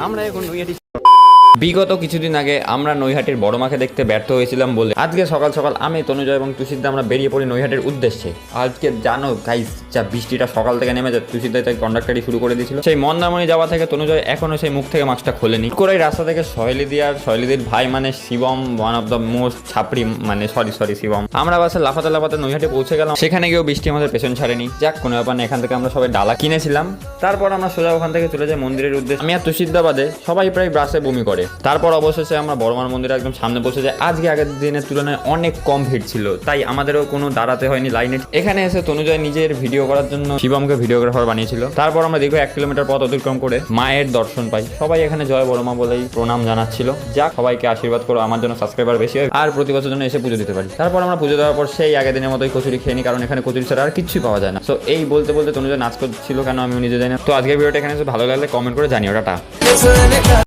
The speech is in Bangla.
আমরা এখন নৈহাটি। বিগত কিছুদিন আগে আমরা নৈহাটির বড় মাকে দেখতে ব্যর্থ হয়েছিলাম বলে আজকে সকাল সকাল আমি তনুজয় এবং তুষিদা আমরা বেরিয়ে পড়ি নৈহাটির উদ্দেশ্যে। আজকে জানো গাইস, যা বৃষ্টিটা সকাল থেকে নেমে যায়, তুষিদা তাই কন্ডাক্টারই শুরু করে দিয়েছিল। সেই মন্দারমণি যাওয়া থেকে তনুজয় এখনো সেই মুখ থেকে মাস্কটা খোলেনি। করে রাস্তা থেকে সহেলিদির ভাই মানে Shivam, one of the most ছাপড়ি, মানে সরি শিবম, আমরা বাসে লাফাতে লাফাতে নৈহাটি পৌঁছে গেলাম। সেখানে গিয়েও বৃষ্টি আমাদের পেছন ছাড়েনি। যাক, কোনো ব্যাপার না, এখান থেকে আমরা সবাই ডালা কিনেছিলাম। তারপর আমরা সোজা ওখান থেকে চলে যাই মন্দিরের উদ্দেশ্যে। আমি আর তুষিদা বাদে সবাই প্রায় বাসে বমি করে। তারপর অবশেষে আমরা বড়মার মন্দিরের একদম সামনে পৌঁছে যাই। আজকে আগের দিনের তুলনায় অনেক কম ভিড় ছিল, তাই আমাদেরও কোনো দাঁড়াতে হয়নি লাইনে। এখানে এসে তনুজয় নিজের ভিডিও করার জন্য শিবমকে ভিডিওগ্রাফার বানিয়েছিল। তারপর আমরা দীর্ঘ 1 কিলোমিটার পথ অতিক্রম করে মায়ের দর্শন পাই। সবাই এখানে জয় বড়মা বলেই প্রণাম জানাচ্ছিল। যাক, সবাইকে আশীর্বাদ করো আমার জন্য সাবস্ক্রাইবার বেশি হয় আর প্রতি বছর জন্য এসে পুজো দিতে পারি। তারপর আমরা পুজো দেওয়ার পর সেই আগের দিনের মতোই কচুরি খেয়ে নিই, কারণ এখানে কচুরি ছাড়া আর কিছুই পাওয়া যায় না। সো এই বলতে বলতে তনুজয় নাচ করছিল, কেন আমি নিজে জানি না। তো আজকের ভিডিওটা এখানে ভালো লাগলে কমেন্ট করে জানিও। টাটা।